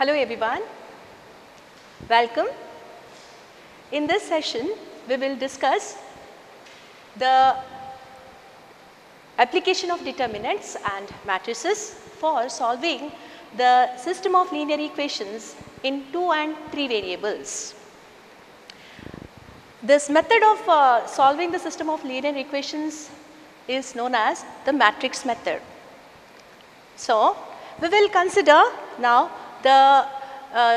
Hello everyone, welcome. In this session, we will discuss the application of determinants and matrices for solving the system of linear equations in 2 and 3 variables. This method of solving the system of linear equations is known as the matrix method. So, we will consider now the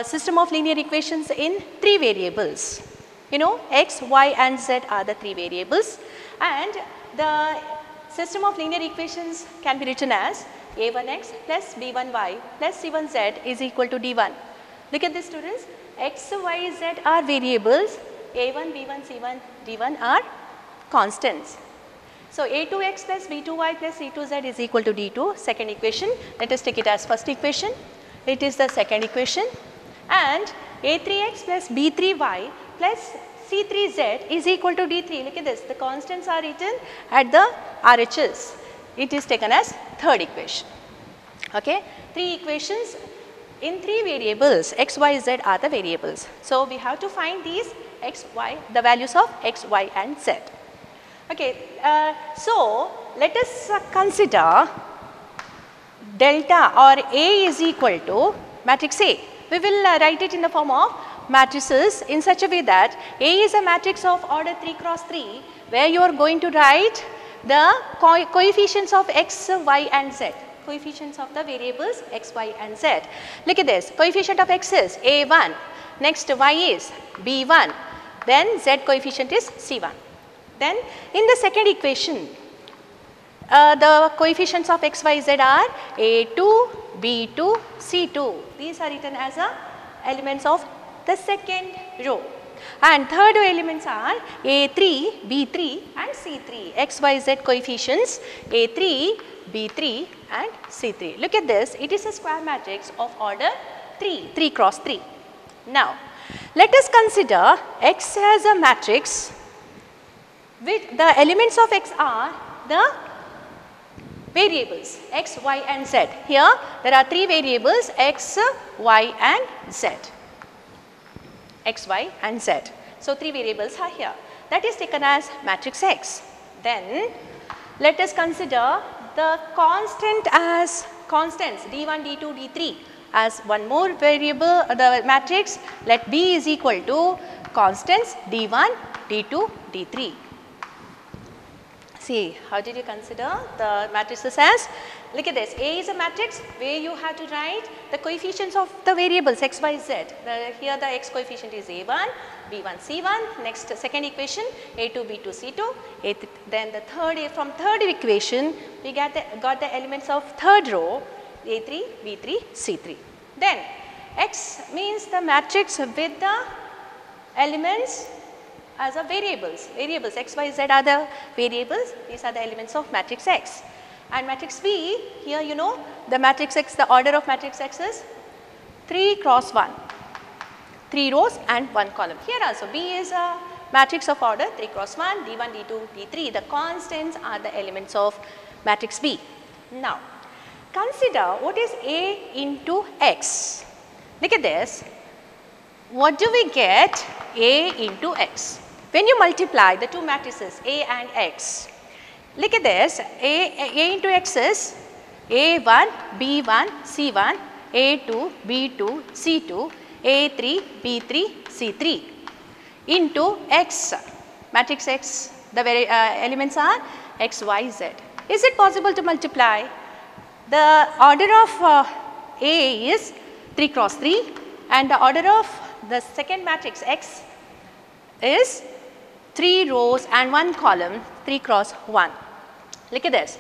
system of linear equations in 3 variables. You know, x, y and z are the 3 variables, and the system of linear equations can be written as a1x plus b1y plus c1z is equal to d1. Look at this, students, x, y, z are variables, a1, b1, c1, d1 are constants. So, a2x plus b2y plus c2z is equal to d2, second equation. Let us take it as first equation. It is the second equation, and a3x plus b3y plus c3z is equal to d3. Look at this, the constants are written at the RHS. It is taken as third equation. Okay, 3 equations in 3 variables, x, y, z are the variables. So, we have to find these x, y, the values of x, y and z. Okay, so let us consider delta or A is equal to matrix A. We will write it in the form of matrices in such a way that A is a matrix of order 3 cross 3, where you are going to write the coefficients of x, y and z, coefficients of the variables x, y and z. Look at this, coefficient of x is A1, next y is B1, then z coefficient is C1. Then in the second equation, the coefficients of x, y, z are a2, b2, c2. These are written as elements of the second row. And third row elements are a3, b3 and c3. x, y, z coefficients a3, b3 and c3. Look at this, it is a square matrix of order 3, 3 cross 3. Now, let us consider x as a matrix with the elements of x are the variables x, y and z. Here there are 3 variables x, y and z. X, y and z. So, 3 variables are here. That is taken as matrix X. Then let us consider the constant as constants d1, d2, d3 as one more variable, the matrix. Let B is equal to constants d1, d2, d3. See, how did you consider the matrices as? Look at this, A is a matrix where you have to write the coefficients of the variables x, y, z. Here the x coefficient is A1, B1, C1. Next second equation A2, B2, C2. Then the third, from third equation we got the elements of third row A3, B3, C3. Then X means the matrix with the elements as a variables x, y, z are the variables, these are the elements of matrix X. And matrix B, here you know the matrix X, the order of matrix X is 3 cross 1, 3 rows and 1 column. Here also B is a matrix of order 3 cross 1, D1, D2, D3, the constants are the elements of matrix B. Now, consider what is A into X. Look at this, what do we get A into X? When you multiply the 2 matrices A and X, look at this, A into X is A1, B1, C1, A2, B2, C2, A3, B3, C3 into X, matrix X, the elements are X, Y, Z. Is it possible to multiply? The order of A is 3 cross 3 and the order of the second matrix X is 3 rows and 1 column, 3 cross 1. Look at this.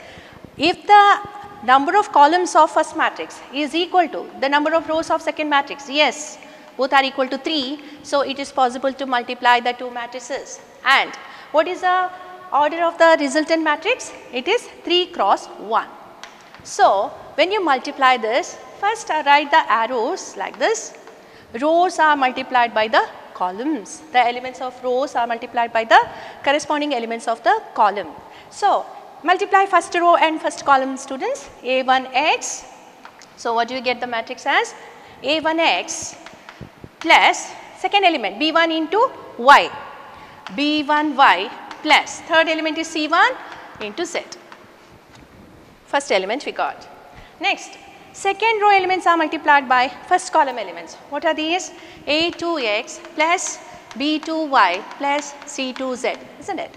If the number of columns of first matrix is equal to the number of rows of second matrix, yes, both are equal to 3. So, it is possible to multiply the 2 matrices. And what is the order of the resultant matrix? It is 3 cross 1. So, when you multiply this, first write the arrows like this. Rows are multiplied by the columns. The elements of rows are multiplied by the corresponding elements of the column. So, multiply first row and first column, students. A1x. So, what do you get the matrix as? A1x plus second element B1 into y, B1y plus third element is C1 into Z. First element we got. Next, second row elements are multiplied by first column elements. What are these? A2x plus B2y plus C2z, isn't it?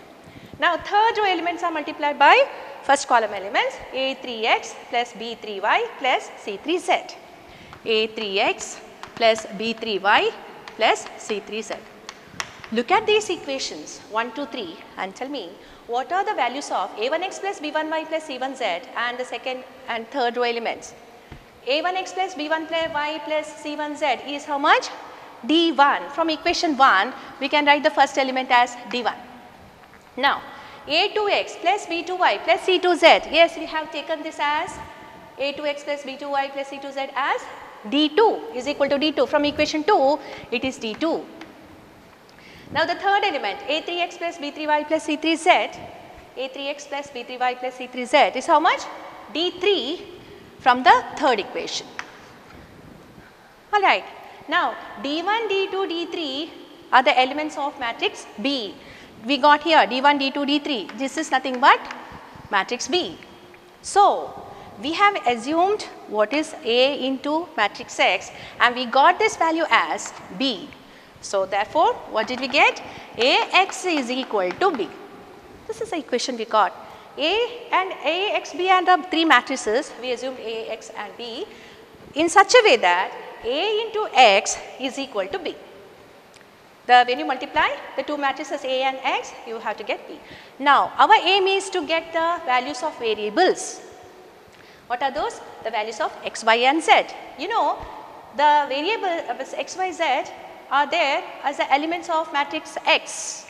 Now, third row elements are multiplied by first column elements A3x plus B3y plus C3z. A3x plus B3y plus C3z. Look at these equations 1, 2, 3 and tell me what are the values of A1x plus B1y plus C1z and the second and third row elements. A1x plus B1y plus C1z is how much? D1. From equation 1 we can write the first element as D1. Now, A2x plus B2y plus C2z, yes, we have taken this as A2x plus B2y plus C2z as D2 is equal to D2. From equation 2 it is D2. Now, the third element A3x plus B3y plus C3z, A3x plus B3y plus C3z is how much? D3 from the third equation. Alright. Now, D1, D2, D3 are the elements of matrix B. We got here D1, D2, D3. This is nothing but matrix B. So, we have assumed what is A into matrix X and we got this value as B. So, therefore, what did we get? AX is equal to B. This is the equation we got. A and AX, B and the three matrices, we assumed AX and B in such a way that A into X is equal to B. When you multiply the two matrices A and X, you have to get B. Now, our aim is to get the values of variables. What are those? The values of X, Y and Z. You know, the variable X, Y, Z are there as the elements of matrix X.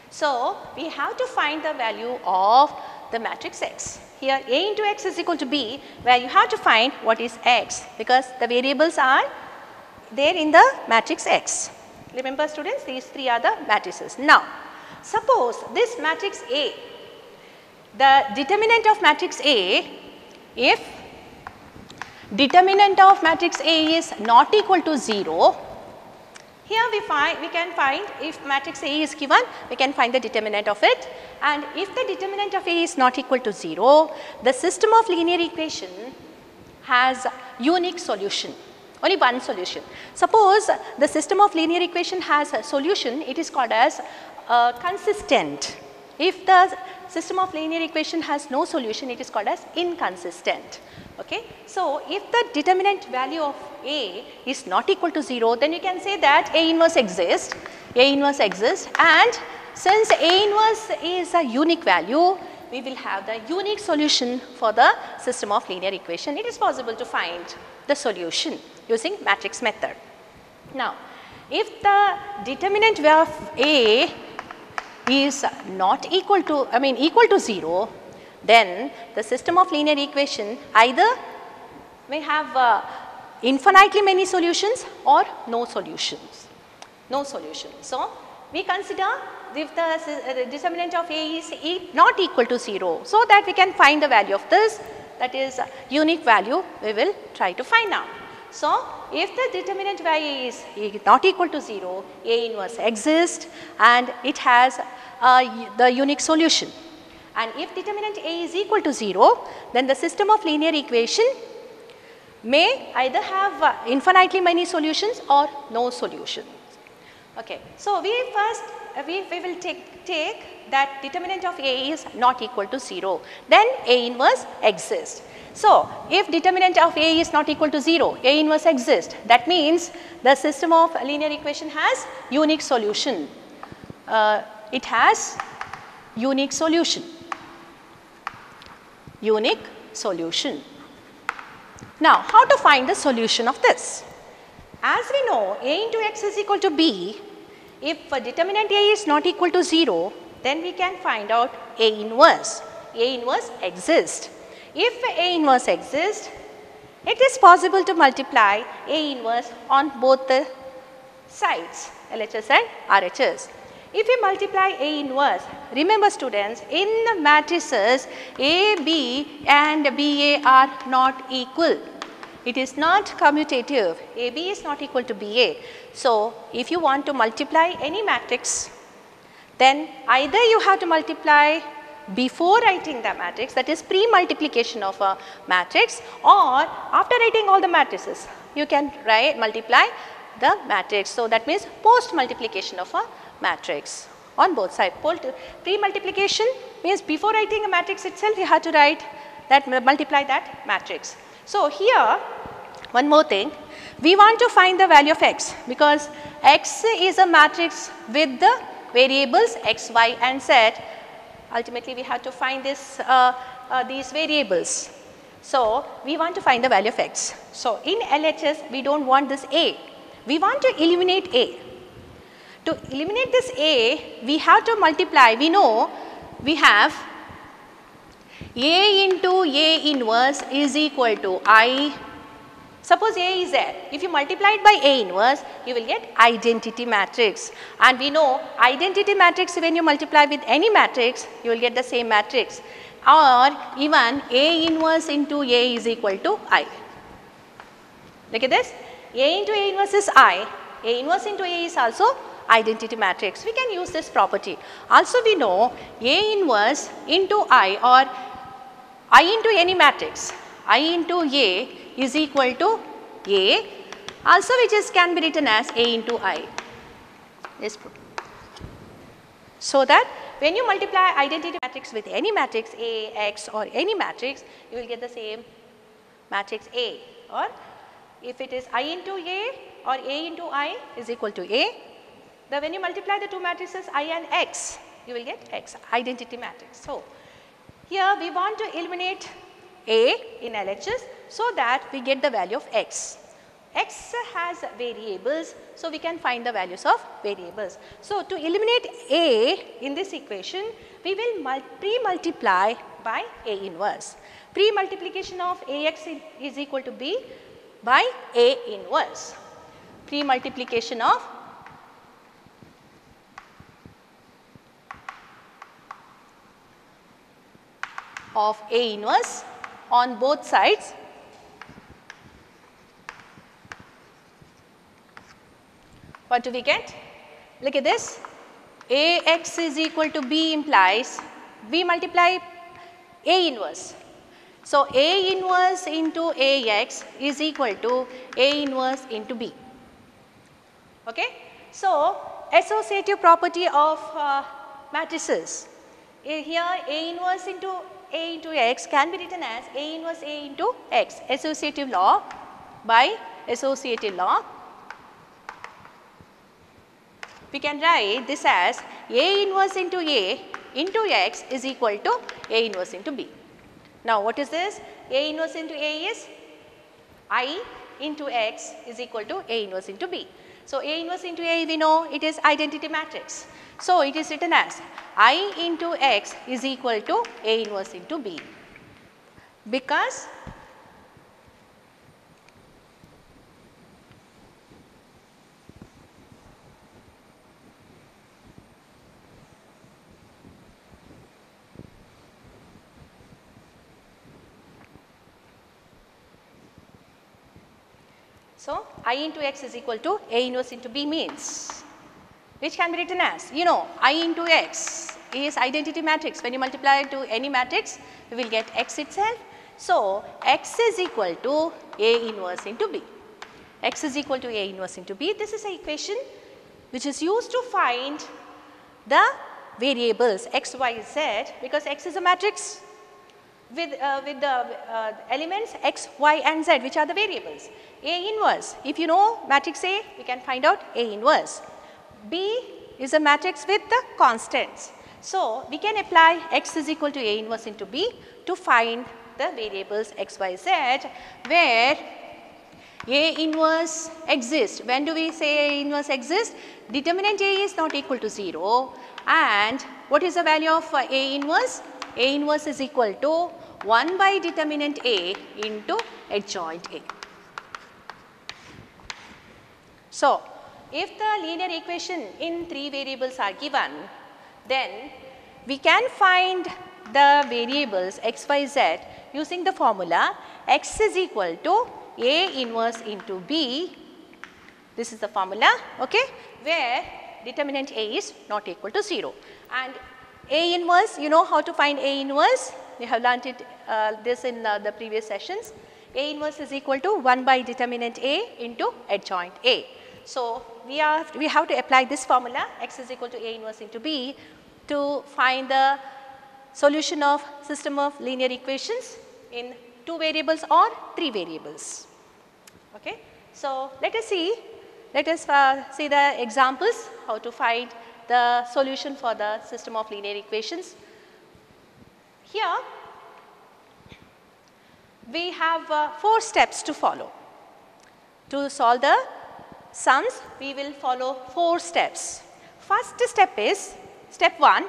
So, we have to find the value of the matrix X. Here A into X is equal to B, where you have to find what is X because the variables are there in the matrix X. Remember students, these three are the matrices. Now, suppose this matrix A, the determinant of matrix A, if determinant of matrix A is not equal to 0, here we can find if matrix A is given, we can find the determinant of it, and if the determinant of A is not equal to 0, the system of linear equation has unique solution, only one solution. Suppose the system of linear equation has a solution, it is called as consistent. If the system of linear equation has no solution, it is called as inconsistent. Okay. So, if the determinant value of A is not equal to 0, then you can say that A inverse exists, and since A inverse is a unique value, we will have the unique solution for the system of linear equation. It is possible to find the solution using matrix method. Now, if the determinant of A is not equal to, equal to 0, then the system of linear equation either may have infinitely many solutions or no solutions. So, we consider if the determinant of A is not equal to 0, so that we can find the value of this, that is unique value we will try to find out. So, if the determinant value is not equal to 0, A inverse exists and it has the unique solution. And if determinant A is equal to 0, then the system of linear equation may either have infinitely many solutions or no solutions. Okay. So, we will take that determinant of A is not equal to 0, then A inverse exists. So, if determinant of A is not equal to 0, A inverse exists, that means the system of linear equation has unique solution. It has unique solution. Now, how to find the solution of this? As we know, A into X is equal to B. If determinant A is not equal to 0, then we can find out A inverse. A inverse exists. If A inverse exists, it is possible to multiply A inverse on both the sides, LHS and RHS. If we multiply A inverse, remember students, in the matrices AB and BA are not equal. It is not commutative. AB is not equal to BA. So, if you want to multiply any matrix, then either you have to multiply before writing the matrix, that is pre-multiplication of a matrix, or after writing all the matrices, you can multiply the matrix. So, that means post multiplication of a matrix on both sides. Pre-multiplication means before writing a matrix itself, you have to write that, multiply that matrix. So, here one more thing, we want to find the value of x, because x is a matrix with the variables x, y and z. Ultimately, we have to find this, these variables. So, we want to find the value of x. So, in LHS, we do not want this a, we want to eliminate a. To eliminate this a, we have to multiply, we know we have a into a inverse is equal to I. Suppose A is there, if you multiply it by A inverse, you will get identity matrix, and we know identity matrix, when you multiply with any matrix, you will get the same matrix, or even A inverse into A is equal to I. Look at this, A into A inverse is I, A inverse into A is also identity matrix. We can use this property. Also we know A inverse into I, or I into any matrix, I into A is equal to A, also which is can be written as A into I. So that when you multiply identity matrix with any matrix A, X or any matrix, you will get the same matrix A, or if it is I into A or A into I is equal to A, then when you multiply the two matrices I and X, you will get X, identity matrix. So, here we want to eliminate A in LHS so that we get the value of X. X has variables, so we can find the values of variables. So, to eliminate A in this equation, we will pre-multiply by A inverse. Pre-multiplication of AX is equal to B by A inverse. Pre-multiplication of A inverse on both sides. What do we get? Look at this, Ax is equal to B implies we multiply A inverse. So, A inverse into Ax is equal to A inverse into B. Okay? So, associative property of matrices. Here A inverse into A into X can be written as A inverse A into X, associative law by associative law. We can write this as A inverse into A into X is equal to A inverse into B. Now, what is this? A inverse into A is I into X is equal to A inverse into B. So, A inverse into A we know it is identity matrix. So, it is written as I into X is equal to A inverse into B, because so, I into X is equal to A inverse into B means, which can be written as, you know, I into X is identity matrix. When you multiply it to any matrix, we will get X itself. So, X is equal to A inverse into B. X is equal to A inverse into B. This is an equation which is used to find the variables X, Y, Z, because X is a matrix with the elements X, Y and Z, which are the variables. A inverse, if you know matrix A, we can find out A inverse. B is a matrix with the constants. So, we can apply X is equal to A inverse into B to find the variables X, Y, Z, where A inverse exists. When do we say A inverse exists? Determinant A is not equal to 0, and what is the value of A inverse? A inverse is equal to 1 by determinant A into adjoint A. So, if the linear equation in 3 variables are given, then we can find the variables X, Y, Z using the formula X is equal to A inverse into B. This is the formula, okay, where determinant A is not equal to 0. And A inverse, you know how to find A inverse. We have learnt it this in the previous sessions. A inverse is equal to 1 by determinant A into adjoint A. So, we have to apply this formula, x is equal to A inverse into B, to find the solution of system of linear equations in 2 variables or 3 variables. Okay. So, let us see the examples how to find the solution for the system of linear equations. Here we have 4 steps to follow. To solve the sums, we will follow 4 steps. First step is step 1.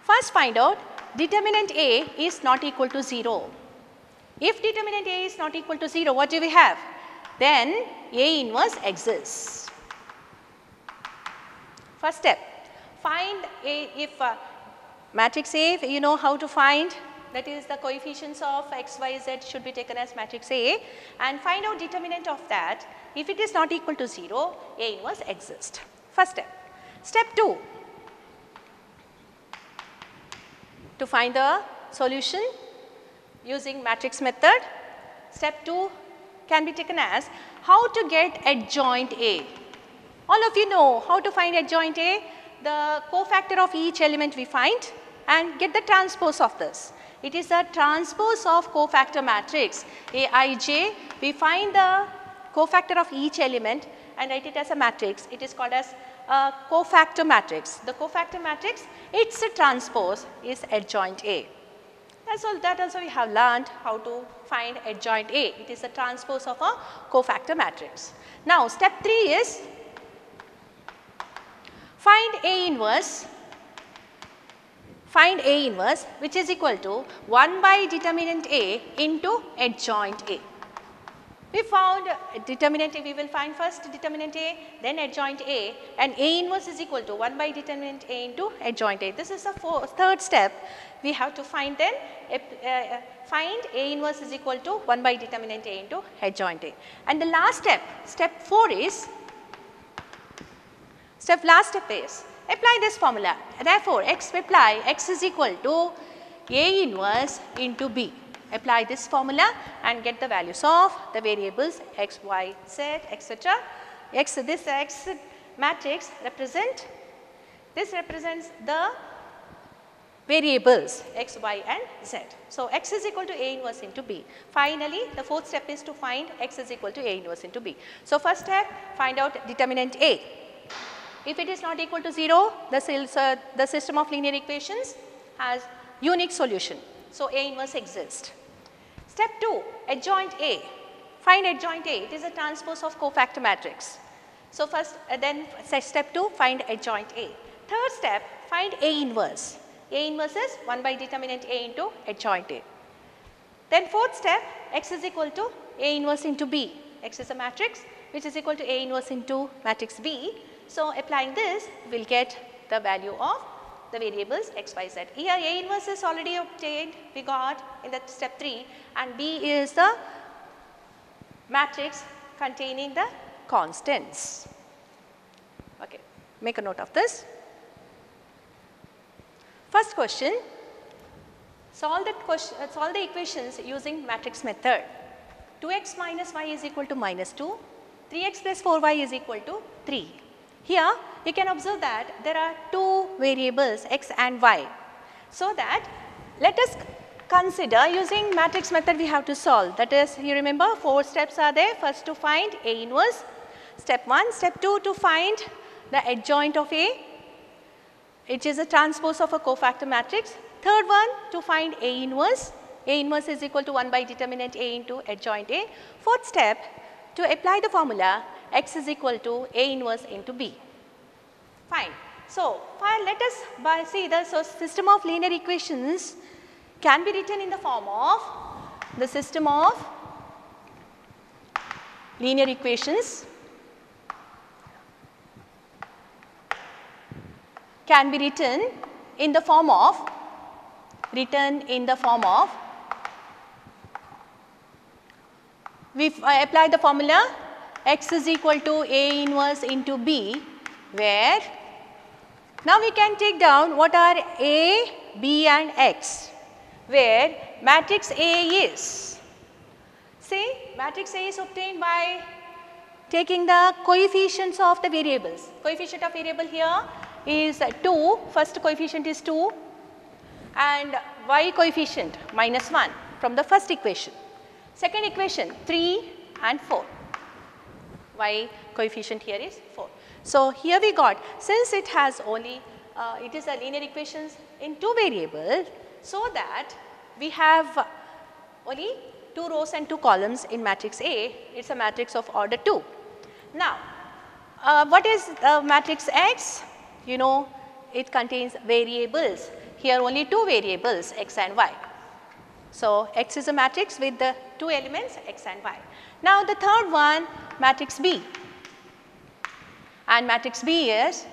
First find out determinant A is not equal to 0. If determinant A is not equal to 0, what do we have? Then A inverse exists. First step, find A, if matrix A, you know how to find, that is the coefficients of x, y, z should be taken as matrix A, and find out determinant of that. If it is not equal to 0, A inverse exists. First step. Step 2, to find the solution using matrix method. Step 2 can be taken as how to get adjoint A. All of you know how to find adjoint A. The cofactor of each element we find and get the transpose of this. It is a transpose of cofactor matrix Aij. We find the cofactor of each element and write it as a matrix. It is called as a cofactor matrix. The cofactor matrix, its transpose is adjoint A. That also we have learned how to find adjoint A. It is the transpose of a cofactor matrix. Now, step 3 is find A inverse which is equal to 1 by determinant A into adjoint A. We found determinant A, we will find first determinant A, then adjoint A, and A inverse is equal to 1 by determinant A into adjoint A. This is the third step. We have to find then, find A inverse is equal to 1 by determinant A into adjoint A. And the last step, step 4 is, last step is, apply this formula. Therefore, x is equal to A inverse into B. Apply this formula and get the values of the variables x, y, z, etc. This x matrix represents the variables x, y and z. So, x is equal to A inverse into B. Finally, the fourth step is to find x is equal to A inverse into B. So, first step, find out determinant A. If it is not equal to 0, the system of linear equations has unique solution. So, A inverse exists. Step 2, adjoint A. Find adjoint A. It is a transpose of cofactor matrix. So, first then step 2, find adjoint A. Third step, find A inverse. A inverse is 1 by determinant A into adjoint A. Then fourth step, x is equal to A inverse into B. X is a matrix which is equal to A inverse into matrix B. So, applying this, we will get the value of the variables x, y, z. Here A inverse is already obtained, we got in the step 3, and B is the matrix containing the constants. Okay, make a note of this. First question, solve the equations using matrix method. 2x minus y is equal to minus 2, 3x plus 4y is equal to 3. Here you can observe that there are 2 variables x and y. So that let us consider using matrix method we have to solve. That is, you remember 4 steps are there. First to find A inverse, step 1. Step 2 to find the adjoint of A, which is a transpose of a cofactor matrix. Third one to find A inverse. A inverse is equal to 1 by determinant A into adjoint A. Fourth step, to apply the formula x is equal to A inverse into B. Fine. So, let us see the system of linear equations can be written in the form of the system of linear equations can be written in the form of we apply the formula x is equal to A inverse into B, where now we can take down what are A, B and X, where matrix A is, see, matrix A is obtained by taking the coefficients of the variables. Coefficient of variable here is 2, first coefficient is 2 and y coefficient minus 1 from the first equation. Second equation 3 and 4, y coefficient here is 4. So, here we got, since it has only it is a linear equations in 2 variables, so that we have only 2 rows and 2 columns in matrix A, it is a matrix of order 2. Now, what is matrix X? You know, it contains variables, here only 2 variables x and y. So, X is a matrix with the 2 elements x and y. Now, the third one matrix B, and matrix B is,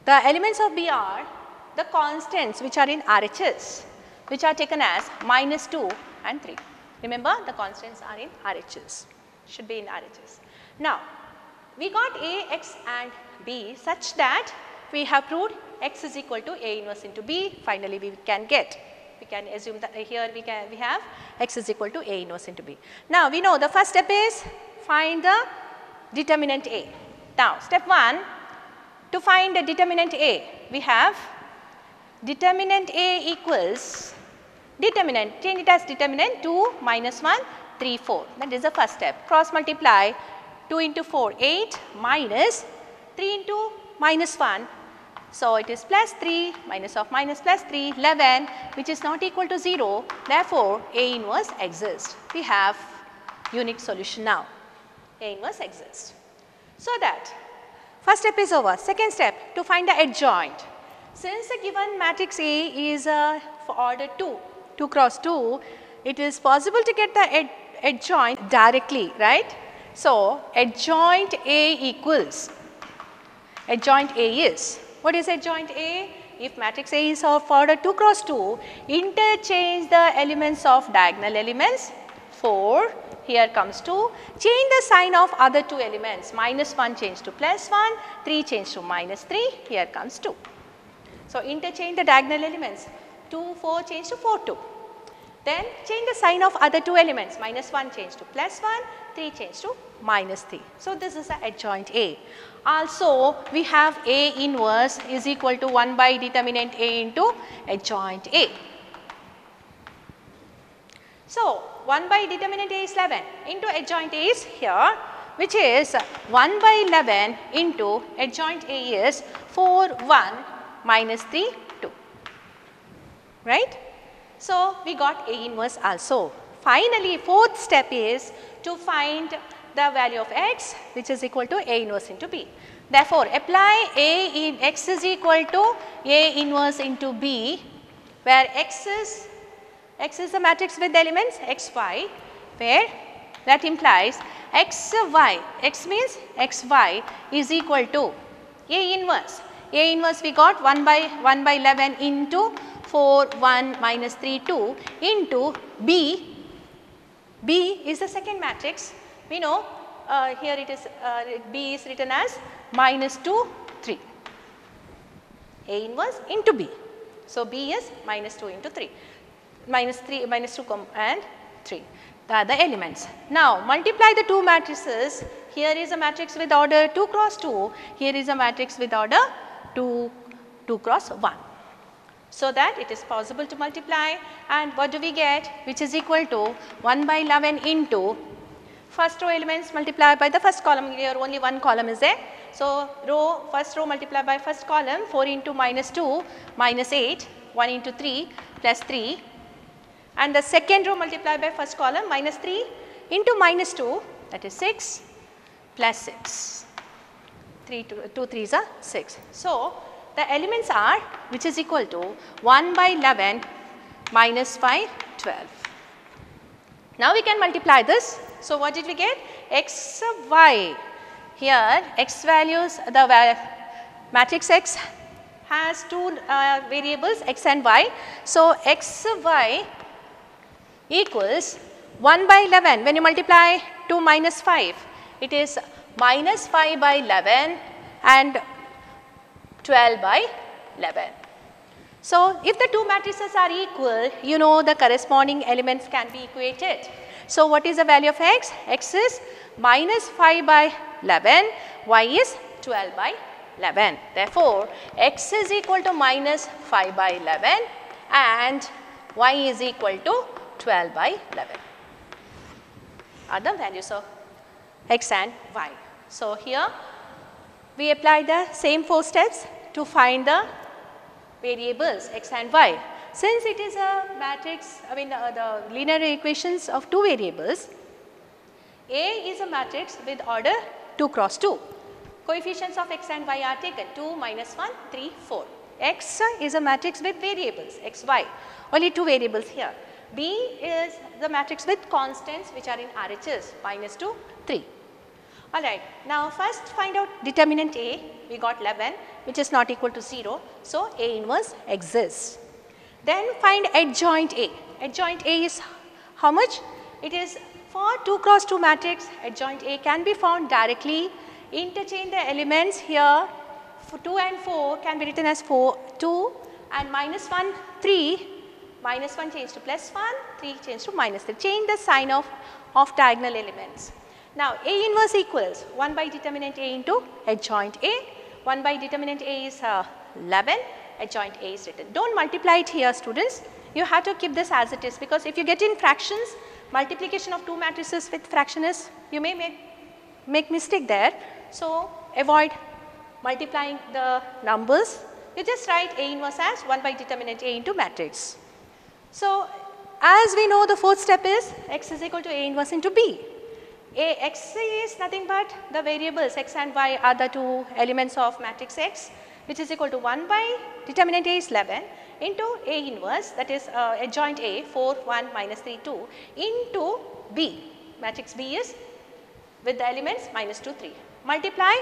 the elements of B are the constants which are in RHS, which are taken as -2 and 3. Remember, the constants are in RHS, should be in RHS. Now, we got A, X and B such that we have proved X is equal to A inverse into B. Finally, we can assume that here we have X is equal to A inverse into B. Now, we know the first step is find the determinant A. Now, step 1, to find the determinant A, we have determinant A equals determinant, change it as determinant 2 minus 1, 3, 4. That is the first step. Cross multiply 2 into 4, 8 minus 3 into minus 1. So, it is plus 3 minus of minus plus 3, 11, which is not equal to 0. Therefore, A inverse exists. We have unique solution now. A inverse exists. So, that first step is over. Second step, to find the adjoint. Since the given matrix A is for order 2, 2 cross 2, it is possible to get the adjoint directly, right? So, adjoint A equals, adjoint A is, what is adjoint A? If matrix A is of order 2 cross 2, interchange the elements of diagonal elements, 4, here comes 2, change the sign of other 2 elements, minus 1 change to plus 1, 3 change to minus 3, here comes 2. So, interchange the diagonal elements, 2, 4 change to 4, 2. Then change the sign of other 2 elements, minus 1 change to plus 1, 3 change to minus 3. So, this is the adjoint A. Also, we have A inverse is equal to 1 by determinant A into adjoint A. So, 1 by determinant A is 11 into adjoint A is here, which is 1 by 11 into adjoint A is 4, 1 minus 3, 2, right. So, we got A inverse also. Finally, fourth step is to find the value of x, which is equal to A inverse into B. Therefore, apply A in x is equal to A inverse into B, where x is a matrix with elements x, y, where that implies x, y, x means x, y is equal to A inverse. A inverse we got 1 by 11 into 4, 1 minus 3, 2 into B. B is the second matrix. We know here it is B is written as minus 2, 3. A inverse into B. So, B is minus 2 into 3. Minus 3, minus 2 and 3. The elements. Now, multiply the 2 matrices. Here is a matrix with order 2 cross 2. Here is a matrix with order 2 cross 1. So, that it is possible to multiply, and what do we get, which is equal to 1 by 11 into first row elements multiplied by the first column. Here only one column is there. So, first row multiplied by first column, 4 into minus 2 minus 8, 1 into 3 plus 3, and the second row multiplied by first column minus 3 into minus 2, that is 6 plus 6, 2 3s are 6. So, the elements are, which is equal to 1 by 11 minus 5, 12. Now, we can multiply this. So, what did we get? X, y. Here x values, the matrix X has 2 variables x and y. So, x, y equals 1 by 11. When you multiply 2 minus 5, it is minus 5 by 11 and 12 by 11. So, if the two matrices are equal, you know the corresponding elements can be equated. So, what is the value of x? X is minus 5 by 11, y is 12 by 11. Therefore, x is equal to minus 5 by 11 and y is equal to 12 by 11 are the values of x and y. So, here we apply the same 4 steps to find the variables x and y. Since it is a matrix, the linear equations of 2 variables, A is a matrix with order 2 cross 2. Coefficients of x and y are taken 2, minus 1, 3, 4. X is a matrix with variables x, y, only 2 variables here. B is the matrix with constants which are in RHS, minus 2, 3. Alright, now first find out determinant A, we got 11 which is not equal to 0, so A inverse exists. Then find adjoint A. Adjoint A is how much? It is for 2 cross 2 matrix, adjoint A can be found directly. Interchange the elements here, for 2 and 4 can be written as 4, 2 and minus 1, 3, minus 1 change to plus 1, 3 change to minus 3. Change the sign of diagonal elements. Now, A inverse equals 1 by determinant A into adjoint A. 1 by determinant A is 11, adjoint A is written. Don't multiply it here, students. You have to keep this as it is, because if you get in fractions, multiplication of 2 matrices with fraction is, you may make mistake there. So, avoid multiplying the numbers. You just write A inverse as 1 by determinant A into matrix. So, as we know, the fourth step is x is equal to A inverse into B. X is nothing but the variables x and y are the 2 elements of matrix X, which is equal to 1 by determinant A is 11 into A inverse, that is adjoint A 4, 1, minus 3, 2 into B. Matrix B is with the elements minus 2, 3. Multiply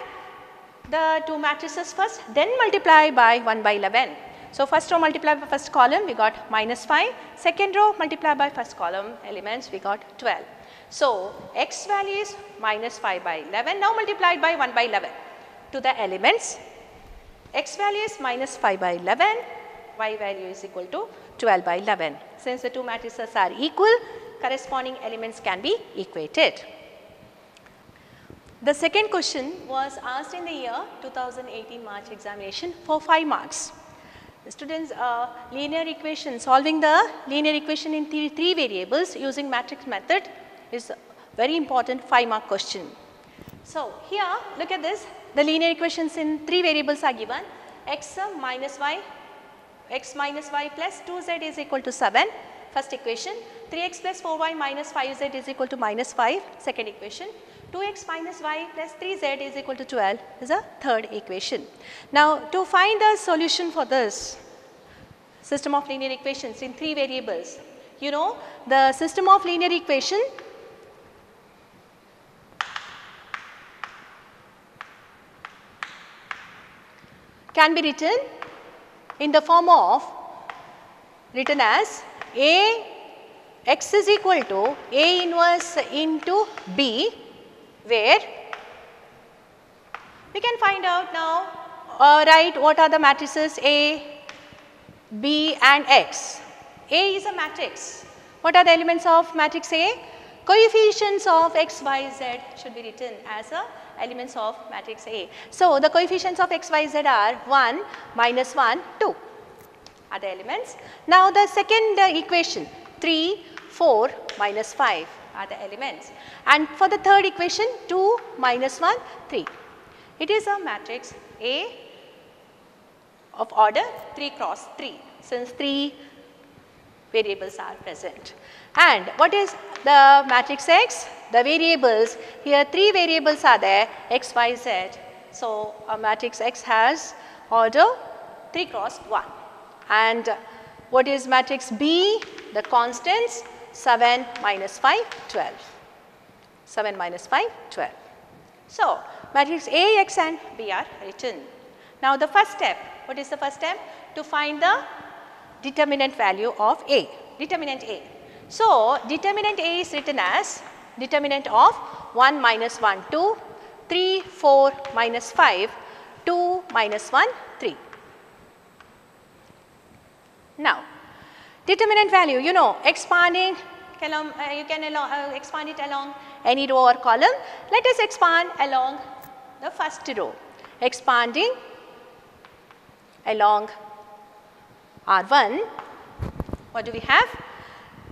the 2 matrices first, then multiply by 1 by 11. So, first row multiply by first column, we got minus 5. Second row multiply by first column elements, we got 12. So, x value is minus 5 by 11. Now, multiplied by 1 by 11 to the elements. X value is minus 5 by 11, y value is equal to 12 by 11. Since the 2 matrices are equal, corresponding elements can be equated. The second question was asked in the year 2018 March examination for 5 marks. The students linear equation, solving the linear equation in 3 variables using matrix method is a very important 5-mark question. So, here look at this, the linear equations in 3 variables are given, x minus y plus 2z is equal to 7, first equation, 3x plus 4y minus 5z is equal to minus 5, second equation, 2x minus y plus 3z is equal to 12 is a third equation. Now, to find the solution for this system of linear equations in 3 variables, you know the system of linear equation can be written in the form of, written as x is equal to A inverse into B, where we can find out now, write what are the matrices A, B and X. A is a matrix. What are the elements of matrix A? Coefficients of x, y, z should be written as elements of matrix A. So, the coefficients of x, y, z are 1, minus 1, 2 are the elements. Now, the second equation 3, 4, minus 5 are the elements, and for the third equation 2, minus 1, 3. It is a matrix A of order 3 cross 3, since 3 variables are present. And what is the matrix X? The variables, here 3 variables are there, x, y, z. So, a matrix X has order 3 cross 1. And what is matrix B? The constants 7 minus 5, 12. 7 minus 5, 12. So, matrix A, X and B are written. Now, the first step, what is the first step? To find the determinant value of A, determinant A. So, determinant A is written as determinant of 1 minus 1 2, 3 4 minus 5, 2 minus 1 3. Now, determinant value, you know, expanding you can expand it along any row or column. Let us expand along the first row. Expanding along R1, what do we have?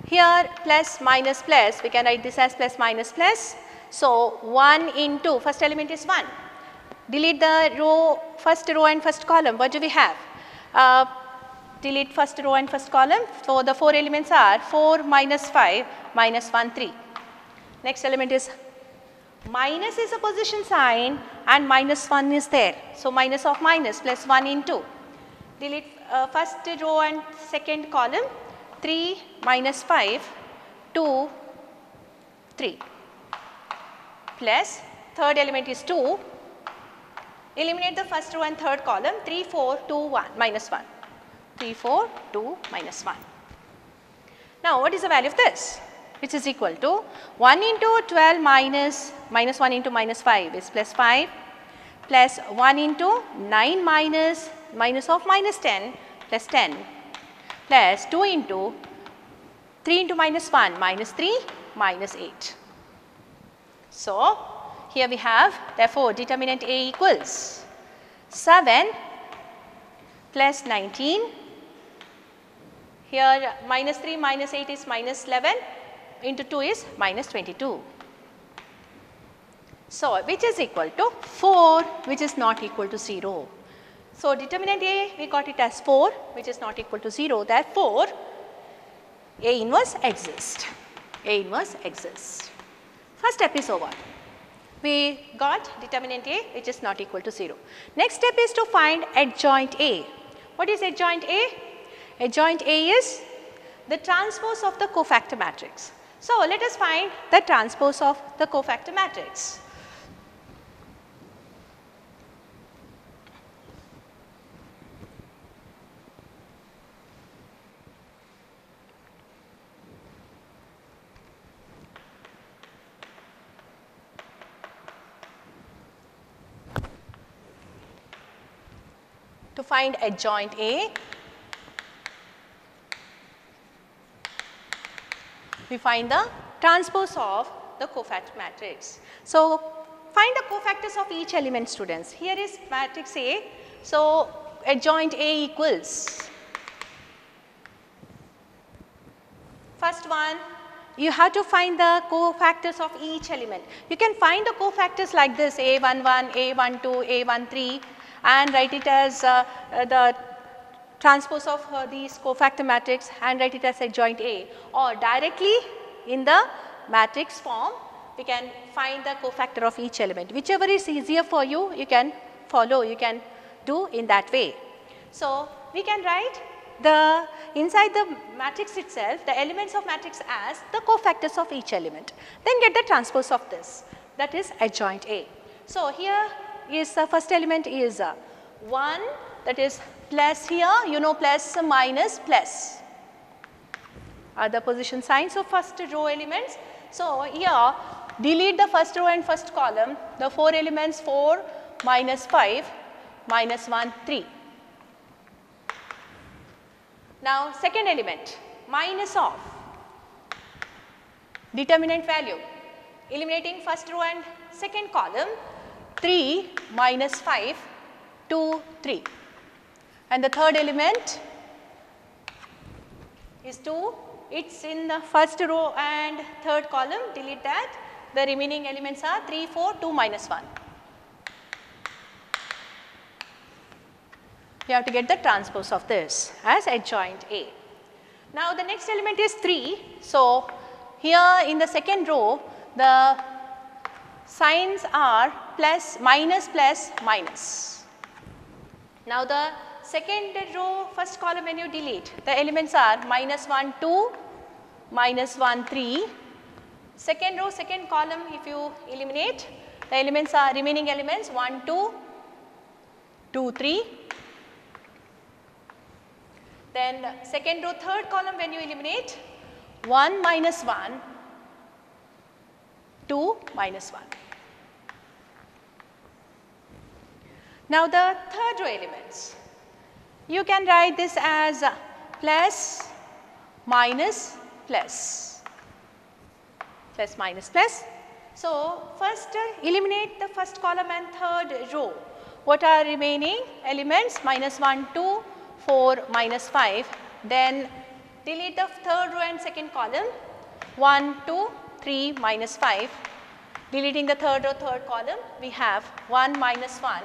Here plus minus plus, we can write this as plus minus plus. So, 1 into first element is 1. Delete the row, first row and first column, what do we have? Delete first row and first column. So, the 4 elements are 4 minus 5 minus 1 3. Next element is minus is a position sign and minus 1 is there. So, minus of minus plus 1 into. Delete first row and second column, 3 minus 5 2 3 plus third element is 2. Eliminate the first row and third column, 3 4 2 1 minus 1. 3 4 2 minus 1. Now, what is the value of this? Which is equal to 1 into 12 minus 1 into minus 5 is plus 5 plus 1 into 9 minus of minus 10 plus 10 plus 2 into 3 into minus 1 minus 3 minus 8. So, here we have therefore, determinant A equals 7 plus 19. Here minus 3 minus 8 is minus 11 into 2 is minus 22. So, which is equal to 4, which is not equal to 0. So, determinant A we got it as 4, which is not equal to 0. Therefore, A inverse exists. A inverse exists. First step is over. We got determinant A which is not equal to 0. Next step is to find adjoint A. What is adjoint A? Adjoint A is the transpose of the cofactor matrix. So, let us find the transpose of the cofactor matrix. To find adjoint A, we find the transpose of the cofactor matrix. So, find the cofactors of each element, students. Here is matrix A. So, adjoint A equals, first one, you have to find the cofactors of each element. You can find the cofactors like this A11, A12, A13 and write it as the transpose of these cofactor matrix and write it as adjoint A, or directly in the matrix form we can find the cofactor of each element. Whichever is easier for you, you can follow, you can do in that way. So, we can write the inside the matrix itself the elements of matrix as the cofactors of each element, then get the transpose of this, that is adjoint A. So, here is the first element is 1, that is plus here, you know, plus minus plus are the position signs of first row elements. So, here delete the first row and first column, the 4 elements 4 minus 5 minus 1 3. Now, second element minus of determinant value, eliminating first row and second column, 3 minus 5 2 3, and the third element is 2, it is in the first row and third column, delete that, the remaining elements are 3 4 2 minus 1. We have to get the transpose of this as adjoint A. Now, the next element is 3. So, here in the second row the signs are plus minus plus minus. Now, the second row first column when you delete the elements are minus 1 2 minus 1 3. Second row second column if you eliminate the elements are remaining elements 1 2 2 3. Then second row third column when you eliminate 1 minus 1, 2 minus 1. Now the third row elements, you can write this as plus, minus, plus, plus, minus, plus. So first eliminate the first column and third row. What are remaining elements? Minus 1, 2, 4, minus 5. Then delete the third row and second column. 1, 2, 3, minus 5. Deleting the third row, third column, we have 1 minus 1,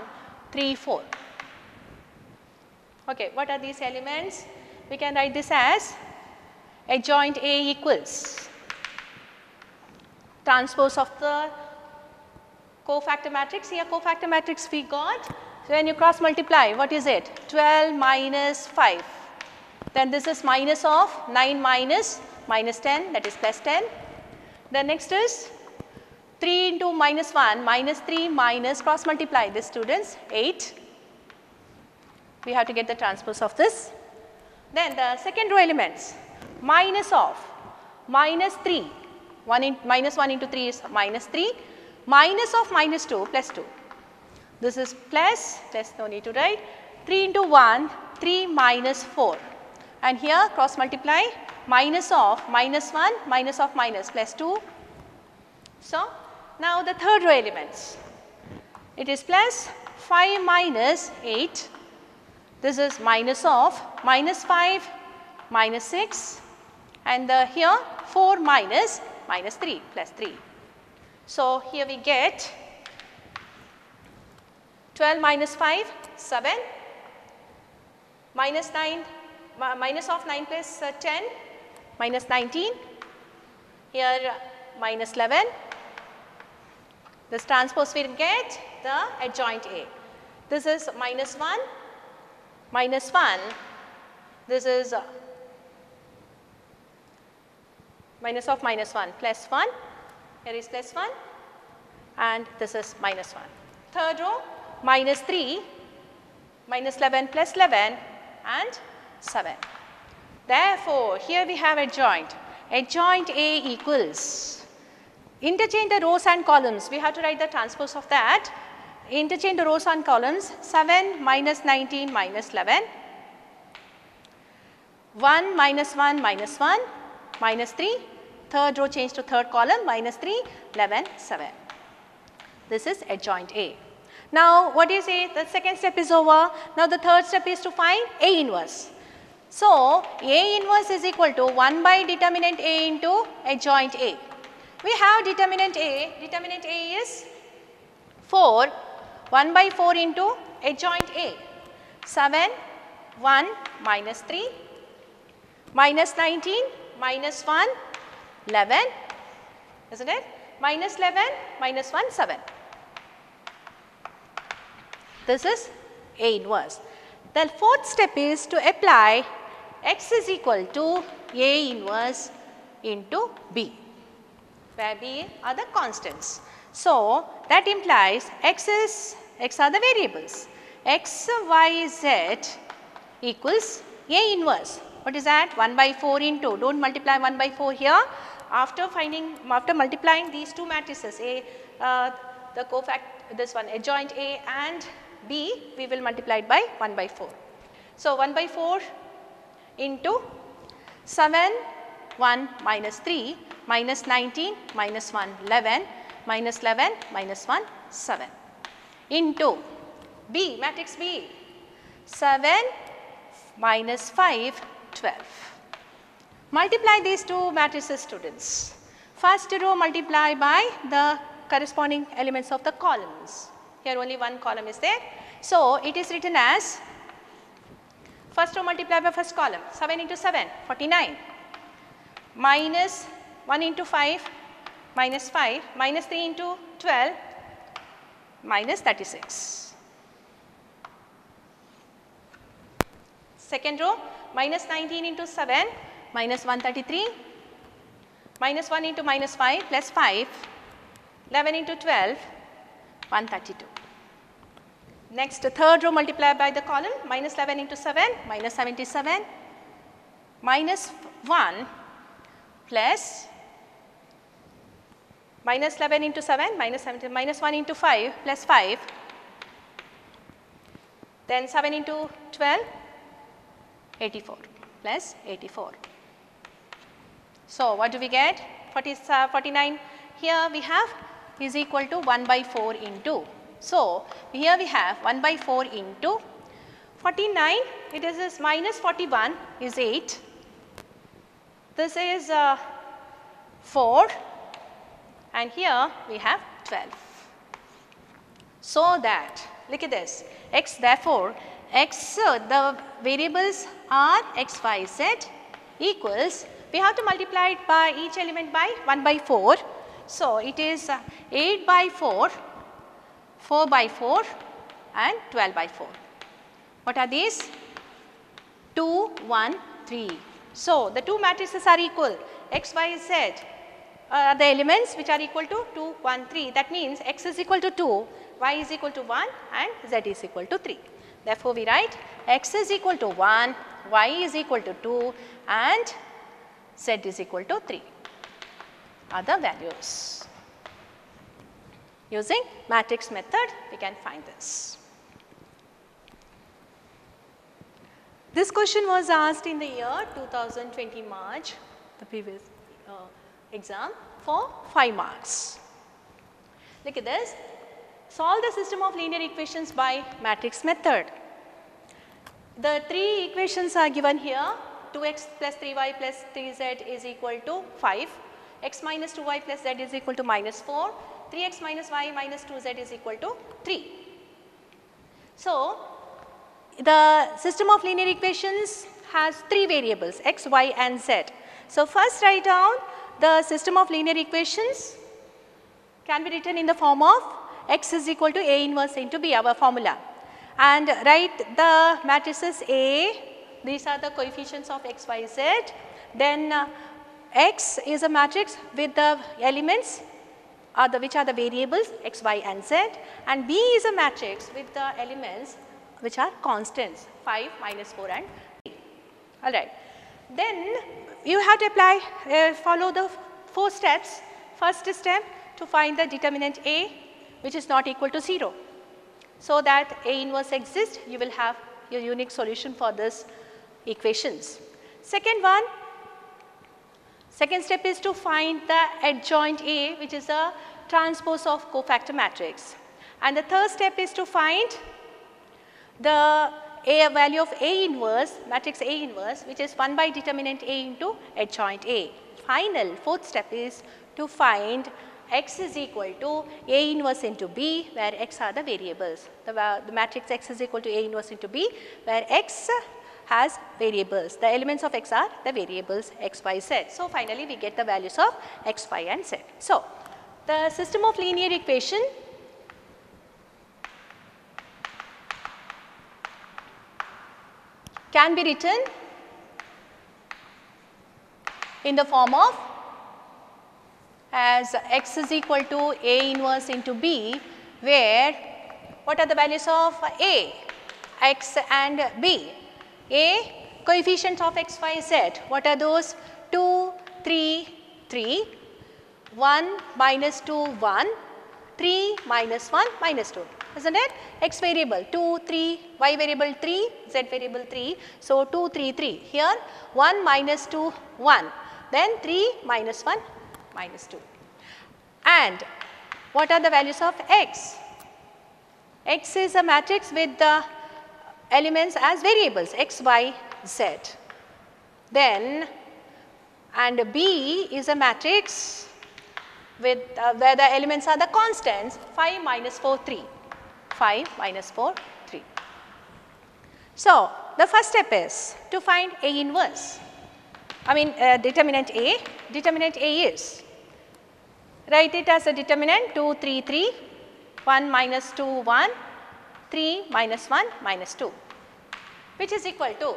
3, 4. Okay, what are these elements? We can write this as adjoint A equals transpose of the cofactor matrix. Here cofactor matrix we got. So when you cross multiply, what is it? 12 minus 5. Then this is minus of 9 minus 10, that is plus 10. The next is 3 into minus 1, minus 3 minus cross multiply this students 8. We have to get the transpose of this. Then the second row elements, minus of minus 3, minus 1 into 3 is minus 3, minus of minus 2 plus 2. This is plus, no need to write, 3 into 1, 3 minus 4. And here cross multiply, minus of minus 1, minus of minus plus 2. So now the third row elements, it is plus 5 minus 8. This is minus of minus 5, minus 6, and here 4 minus 3 plus 3. So here we get 12 minus 5, 7, minus 9, minus of 9 plus 10, minus 19, here minus 11. This transpose will get the adjoint A. This is minus 1, minus 1, this is minus of minus 1 plus 1, here is plus 1, and this is minus 1. Third row, minus 3, minus 11 plus 11 and 7. Therefore, here we have adjoint. Adjoint A equals, interchange the rows and columns, we have to write the transpose of that. Interchange the rows and columns, 7 minus 19 minus 11, 1 minus 1 minus 1, minus 3, third row change to third column, minus 3, 11, 7. This is adjoint A. Now what is A? The second step is over. Now the third step is to find A inverse. So A inverse is equal to 1 by determinant A into adjoint A. We have determinant A is 4, 1 by 4 into adjoint A, 7, 1 minus 3, minus 19, minus 1, 11, isn't it? Minus 11, minus 1, 7. This is A inverse. The fourth step is to apply x is equal to A inverse into B, where B are the constants. So that implies x are the variables, x, y, z equals A inverse. What is that? 1 by 4 into, don't multiply 1 by 4 here. After multiplying these two matrices, A, this one adjoint A and B, we will multiply it by 1 by 4. So 1 by 4 into 7, 1 minus 3, minus 19, minus 1, 11, minus 11, minus 1, 7 into B, matrix B, 7 minus 5, 12. Multiply these two matrices, students. First row multiply by the corresponding elements of the columns. Here only one column is there. So it is written as, first row multiply by first column, 7 into 7, 49, minus 1 into 5, minus 5, minus 3 into 12, minus 36. Second row, minus 19 into 7, minus 133, minus 1 into minus 5, plus 5, 11 into 12, 132. Next, third row multiply by the column, minus 11 into 7, minus 77, minus 1, plus minus 11 into 7 minus 17 minus 1 into 5 plus 5, then 7 into 12 84 plus 84. So, what do we get? 49 here we have is equal to 1 by 4 into. So, here we have 1 by 4 into 49, it is this minus 41 is 8, this is 4 and here we have 12. So, that look at this x, therefore, x the variables are x, y, z equals, we have to multiply it by each element by 1 by 4. So, it is 8 by 4, 4 by 4 and 12 by 4. What are these? 2, 1, 3. So, the two matrices are equal, x, y, z the elements which are equal to 2, 1, 3. That means x is equal to 2, y is equal to 1 and z is equal to 3. Therefore, we write x is equal to 1, y is equal to 2 and z is equal to 3 are the values. Using matrix method, we can find this. This question was asked in the year 2020 March, the previous exam, for 5 marks. Look at this. Solve the system of linear equations by matrix method. The 3 equations are given here. 2x plus 3y plus 3z is equal to 5. X minus 2y plus z is equal to minus 4. 3x minus y minus 2z is equal to 3. So, the system of linear equations has 3 variables x, y and z. So, first write down the system of linear equations can be written in the form of x is equal to A inverse into B, our formula, and write the matrices A, these are the coefficients of x, y, z. Then x is a matrix with the elements which are the variables x, y and z, and B is a matrix with the elements which are constants 5, minus 4 and 3. Alright. Then you have to apply, follow the 4 steps. First step, to find the determinant A which is not equal to 0. So that A inverse exists, you will have your unique solution for this equations. Second step is to find the adjoint A which is a transpose of cofactor matrix. And the third step is to find the value of A inverse, matrix A inverse, which is 1 by determinant A into adjoint A. Final, fourth step is to find x is equal to A inverse into B, where x are the variables. The matrix x is equal to A inverse into B, where x has variables. The elements of x are the variables x, y, z. So, finally, we get the values of x, y and z. So, the system of linear equation can be written in the form of as x is equal to A inverse into B, where what are the values of A, x and B? A, coefficients of x, y, z, what are those? 2, 3, 3, 1, minus 2, 1, 3, minus 1, minus 2, isn't it? X variable 2, 3, y variable 3, z variable 3. So, 2, 3, 3. Here 1 minus 2, 1. Then 3 minus 1, minus 2. And what are the values of x? X is a matrix with the elements as variables x, y, z. Then and B is a matrix with where the elements are the constants 5 minus 4, 3. 5 minus 4, 3. So, the first step is to find A inverse. Determinant A. Determinant A is, write it as a determinant 2, 3, 3, 1 minus 2, 1, 3 minus 1 minus 2, which is equal to,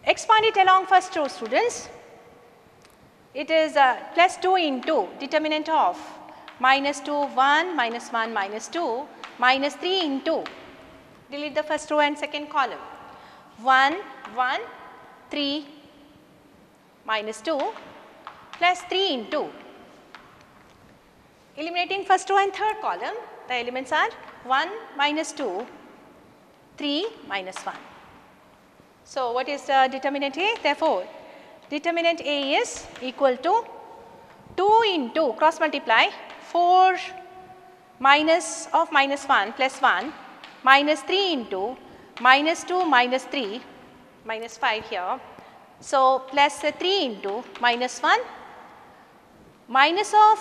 expand it along first row, students. It is plus 2 into determinant of minus 2, 1, minus 1, minus 2, minus 3 into, delete the first row and second column, 1, 1, 3, minus 2 plus 3 into. Eliminating first row and third column, the elements are 1 minus 2, 3 minus 1. So, what is the determinant A? Therefore, determinant A is equal to 2 into cross multiply 4 minus of minus 1 plus 1 minus 3 into minus 2 minus 3 minus 5 here. So, plus 3 into minus 1 minus of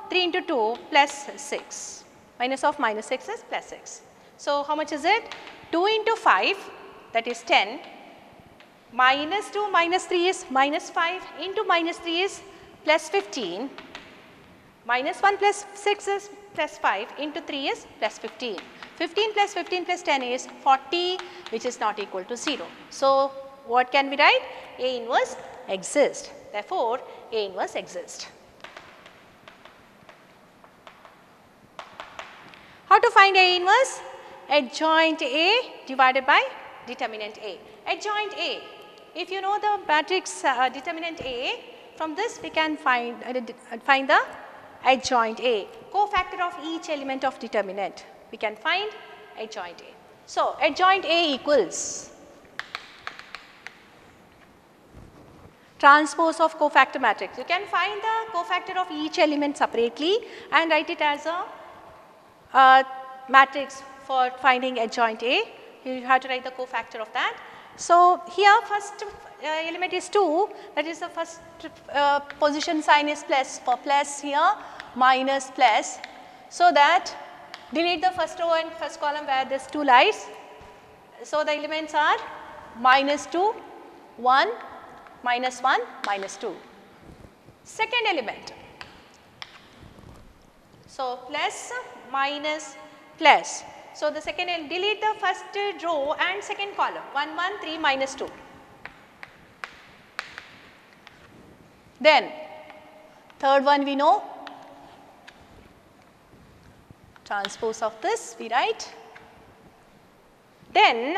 3 into 2 plus 6, minus of minus 6 is plus 6. So, how much is it? 2 into 5, that is 10, minus 2 minus 3 is minus 5 into minus 3 is plus 15, minus 1 plus 6 is plus 5 into 3 is plus 15. 15 plus 15 plus 10 is 40, which is not equal to 0. So, what can we write? A inverse exists. Therefore, A inverse exists. How to find A inverse? Adjoint A divided by determinant A. Adjoint A. If you know the matrix determinant A, from this we can find the adjoint A, cofactor of each element of determinant. We can find adjoint A. So, adjoint A equals transpose of cofactor matrix. You can find the cofactor of each element separately and write it as a matrix for finding adjoint A. You have to write the cofactor of that. So, here first element is 2, that is the first position sign is plus, for plus here minus plus. So, that delete the first row and first column where this 2 lies. So, the elements are minus 2, 1, minus 1, minus 2. Second element. So, plus, minus, plus. So, the second delete the first row and second column 1, 1, 3, minus 2. Then third one we know, transpose of this we write. Then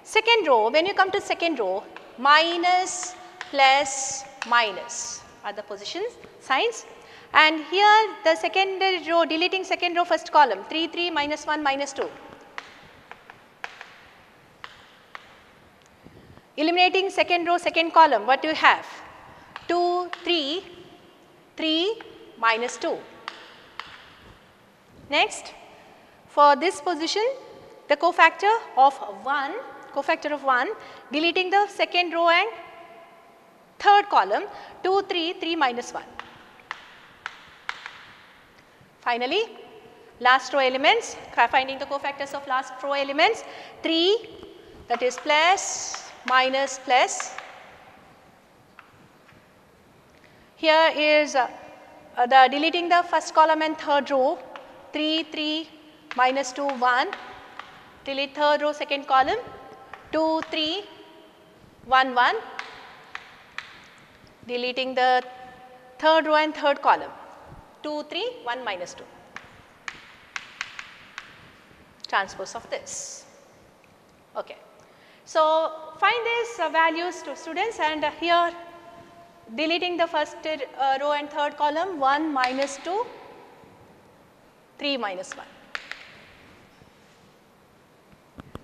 second row, when you come to second row, minus, plus, minus are the position signs. And here the second row, deleting second row first column 3, 3, minus 1, minus 2. Eliminating second row second column, what do you have? 2, 3, 3, minus 2. Next, for this position the cofactor of 1, deleting the second row and third column 2, 3, 3, minus 1. Finally, last row elements, finding the cofactors of last row elements 3, that is plus, minus, plus. Here is the deleting the first column and third row 3, 3, minus 2, 1. Delete third row second column 2, 3, 1, 1. Deleting the third row and third column 2, 3, 1, minus 2. Transpose of this. Okay. So, find these values to students, and here deleting the first row and third column 1, minus 2, 3, minus 1.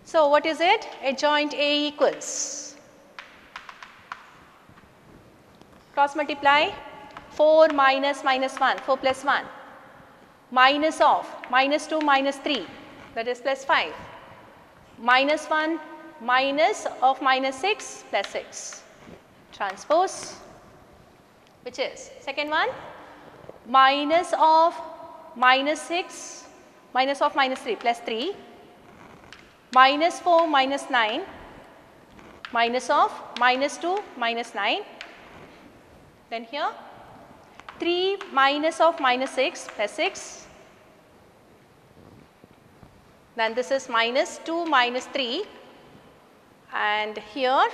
So, what is it? Adjoint A equals, cross multiply 4 minus minus 1, 4 plus 1, minus of minus 2 minus 3, that is plus 5, minus 1 minus of minus 6 plus 6. Transpose, which is second one, minus of minus 6, minus of minus 3 plus 3, minus 4 minus 9, minus of minus 2 minus 9. Then here 3 minus of minus 6 plus 6. Then this is minus 2 minus 3, and here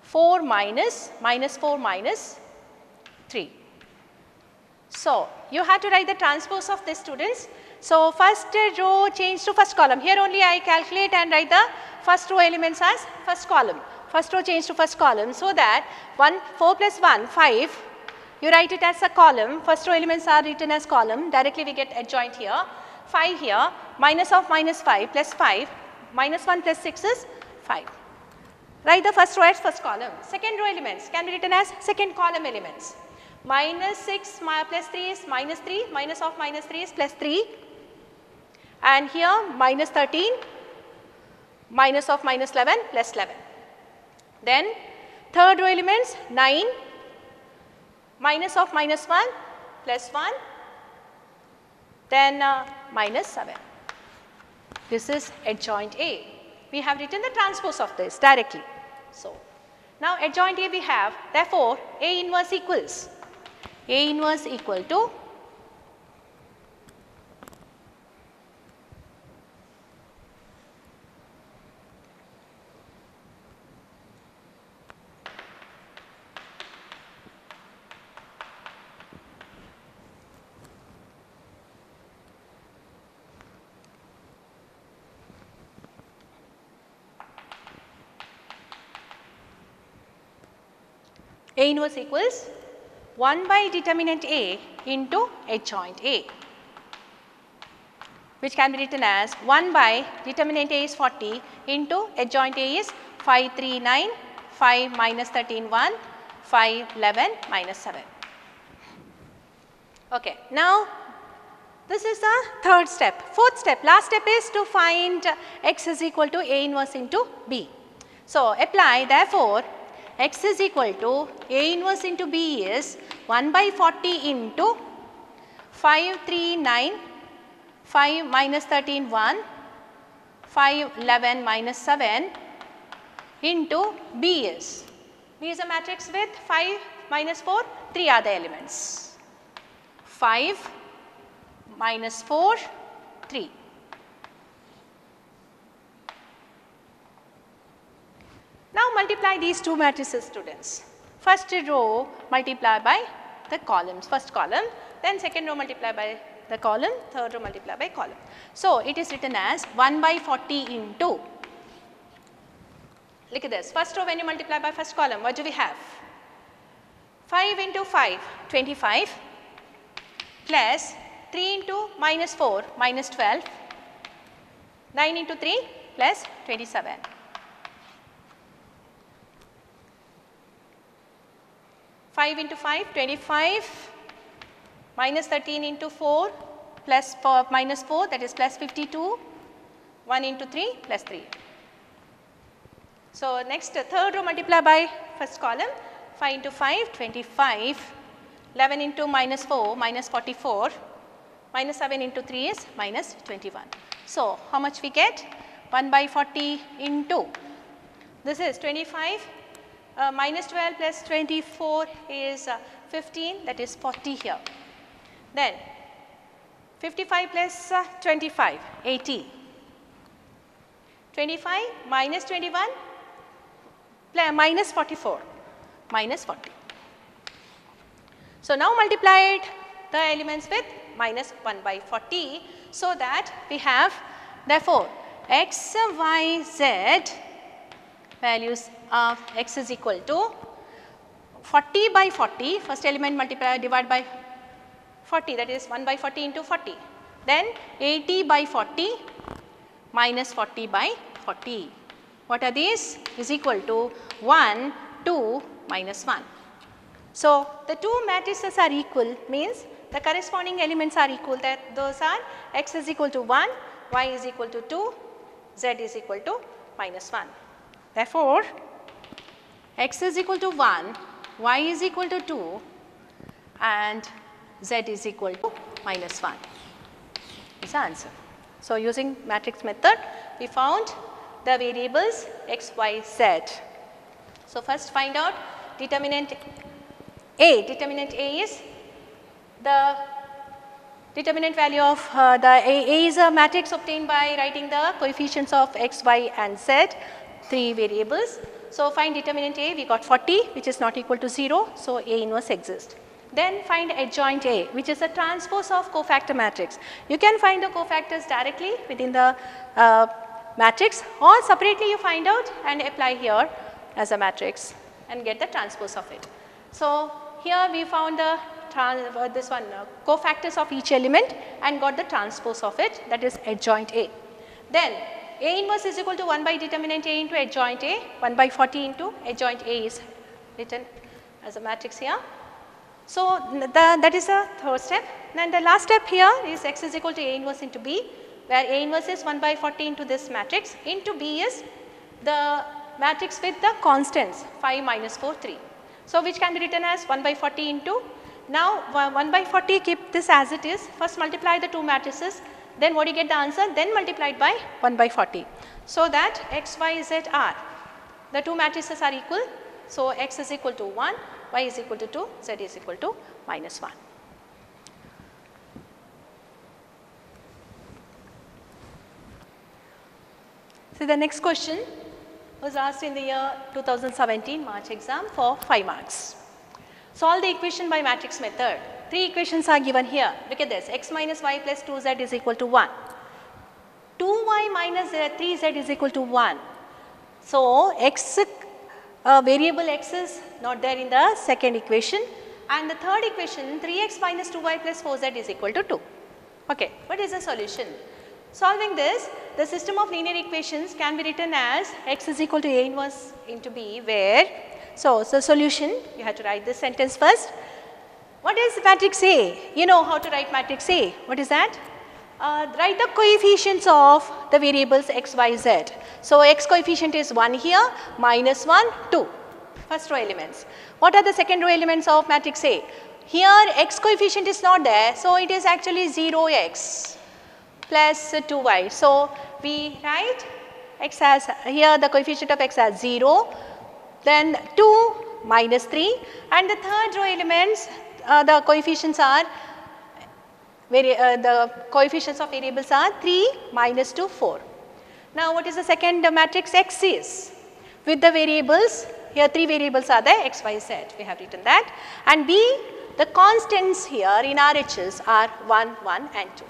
4 minus, minus 4 minus 3. So, you have to write the transpose of this, students. So, first row change to first column. Here only I calculate and write the first row elements as first column. first row change to first column, so that 4 plus 1, 5, you write it as a column, first row elements are written as column, directly we get adjoint here, 5 here, minus of minus 5 plus 5, minus 1 plus 6 is 5. Write the first row as first column. Second row elements can be written as second column elements. Minus 6 plus 3 is minus 3, minus of minus 3 is plus 3, and here minus 13, minus of minus 11 plus 11. Then third row elements 9, minus of minus 1 plus 1, then minus 7. This is adjoint A. We have written the transpose of this directly. So, now adjoint A we have, therefore, A inverse equals, A inverse equal to A inverse equals 1 by determinant A into adjoint A, which can be written as 1 by determinant A is 40 into adjoint A is 5, 3, 9, 5 minus 13, 1, 5, 11 minus 7. Okay. Now, this is the third step. Fourth step, last step is to find x is equal to A inverse into B. So, apply, therefore, x is equal to A inverse into B is 1 by 40 into 5, 3, 9, 5 minus 13, 1, 5, 11 minus 7 into B is a matrix with 5 minus 4, 3 are the elements. 5 minus 4, 3. Now multiply these two matrices, students. First row multiply by the columns, first column, then second row multiply by the column, third row multiply by column. So it is written as 1 by 40 into, look at this, first row when you multiply by first column, what do we have? 5 into 5, 25, plus 3 into minus 4, minus 12, 9 into 3 plus 27. 5 into 5, 25, minus 13 into 4, plus 4, minus 4, that is plus 52, 1 into 3 plus 3. So next third row multiply by first column, 5 into 5, 25, 11 into minus 4, minus 44, minus 7 into 3 is minus 21. So how much we get? 1 by 40 into, this is 25, minus 12 plus 24 is 15, that is 40 here. Then 55 plus 25, 80. 25 minus 21 minus 44, minus 40. So now multiplied the elements with minus 1 by 40, so that we have, therefore, x, y, z values of x is equal to 40 by 40, first element multiply divide by 40, that is 1 by 40 into 40. Then 80 by 40 minus 40 by 40. What are these? Is equal to 1, 2, minus 1. So the two matrices are equal, means the corresponding elements are equal, that those are x is equal to 1, y is equal to 2, z is equal to minus 1. Therefore, x is equal to 1, y is equal to 2 and z is equal to minus 1 is the answer. So using matrix method, we found the variables x, y, z. So first find out determinant A. Determinant A is the determinant value of the A is a matrix obtained by writing the coefficients of x, y and z, 3 variables. So find determinant A, we got 40 which is not equal to 0, so A inverse exists. Then find adjoint A, which is a transpose of cofactor matrix. You can find the cofactors directly within the matrix, or separately you find out and apply here as a matrix and get the transpose of it. So, here we found the cofactors of each element and got the transpose of it, that is adjoint A. Then A inverse is equal to 1 by determinant A into adjoint A, 1 by 40 into adjoint A is written as a matrix here. So, that is the third step. Then the last step here is X is equal to A inverse into B, where A inverse is 1 by 40 into this matrix, into B is the matrix with the constants 5, minus 4, 3. So, which can be written as 1 by 40 into, now 1 by 40, keep this as it is, first multiply the two matrices, then what you get the answer, then multiplied by 1 by 40. So, that X, Y, Z are, the two matrices are equal. So, X is equal to 1, Y is equal to 2, Z is equal to minus 1. So, the next question was asked in the year 2017 March exam for 5 marks. Solve the equation by matrix method. 3 equations are given here. Look at this, x minus y plus 2z is equal to 1. 2y minus 3z is equal to 1. So, variable x is not there in the second equation, and the third equation 3x minus 2y plus 4z is equal to 2. Okay, what is the solution? Solving this, the system of linear equations can be written as x is equal to A inverse into B, where, so solution, you have to write this sentence first. What is matrix A? You know how to write matrix A. What is that? Write the coefficients of the variables x, y, z. So, x coefficient is 1 here, minus 1, 2, first row elements. What are the second row elements of matrix A? Here x coefficient is not there, so it is actually 0x plus 2y. So, we write x as, here the coefficient of x as 0, then 2 minus 3, and the third row elements, the coefficients are, the coefficients of variables are 3, minus 2, 4. Now, what is the second matrix? X is with the variables, here 3 variables are there, x, y, z, we have written that, and B, the constants here in RHS are 1, 1 and 2.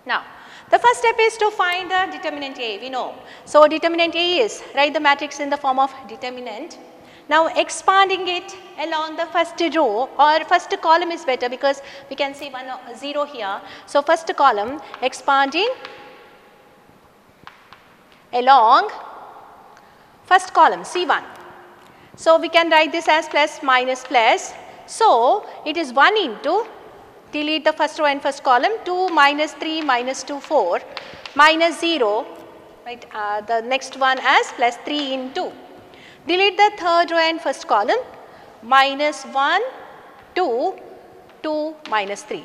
Now, the first step is to find the determinant A, we know. So, determinant A is, write the matrix in the form of determinant. Now, expanding it along the first row or first column is better, because we can see 0 here. So, first column expanding along first column C1. So, we can write this as plus minus plus. So, it is 1 into, delete the first row and first column, 2 minus 3 minus 2, 4 minus 0, right, the next one as plus 3 into. Delete the third row and first column, minus 1, 2, 2 minus 3.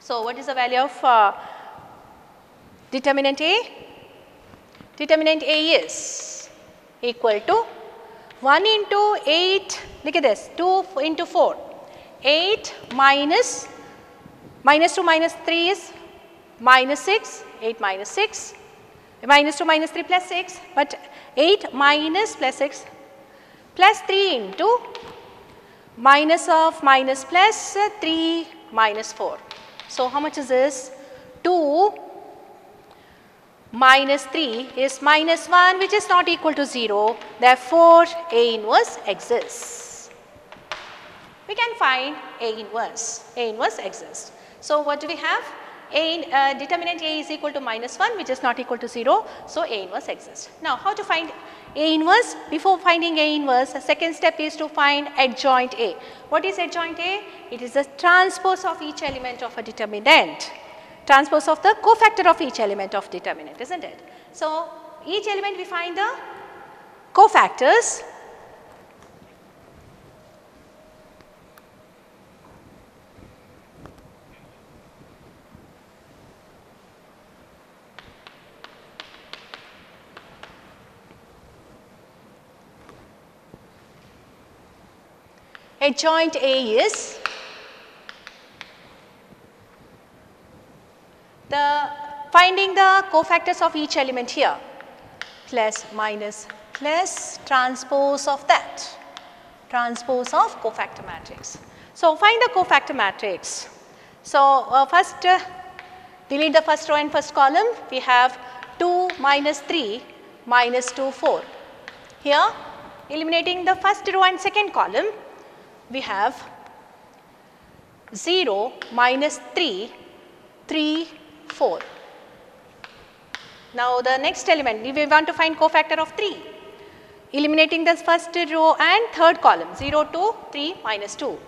So, what is the value of determinant A? Determinant A is equal to 1 into 8, look at this, 2 into 4, 8 minus 2 minus 3 is minus 6, 8 minus 6, minus 2 minus 3 plus 6, but 8 minus plus 6 plus 3 into minus of minus plus 3 minus 4. So, how much is this? 2 minus 3 is minus 1, which is not equal to 0. Therefore, A inverse exists. We can find A inverse. A inverse exists. So, what do we have? Determinant A is equal to minus 1, which is not equal to 0. So, A inverse exists. Now, how to find A inverse? Before finding A inverse, the second step is to find adjoint A. What is adjoint A? It is the transpose of each element of a determinant. Transpose of the cofactor of each element of determinant, isn't it? So, each element we find the cofactors. Adjoint A is finding the cofactors of each element here, plus minus plus transpose of that, transpose of cofactor matrix. So, find the cofactor matrix. So, first delete the first row and first column, we have 2 minus 3 minus 2 4. Here eliminating the first row and second column, we have 0, minus 3, 3, 4. Now the next element, we want to find cofactor of 3. Eliminating the first row and third column, 0, 2, 3, minus 2.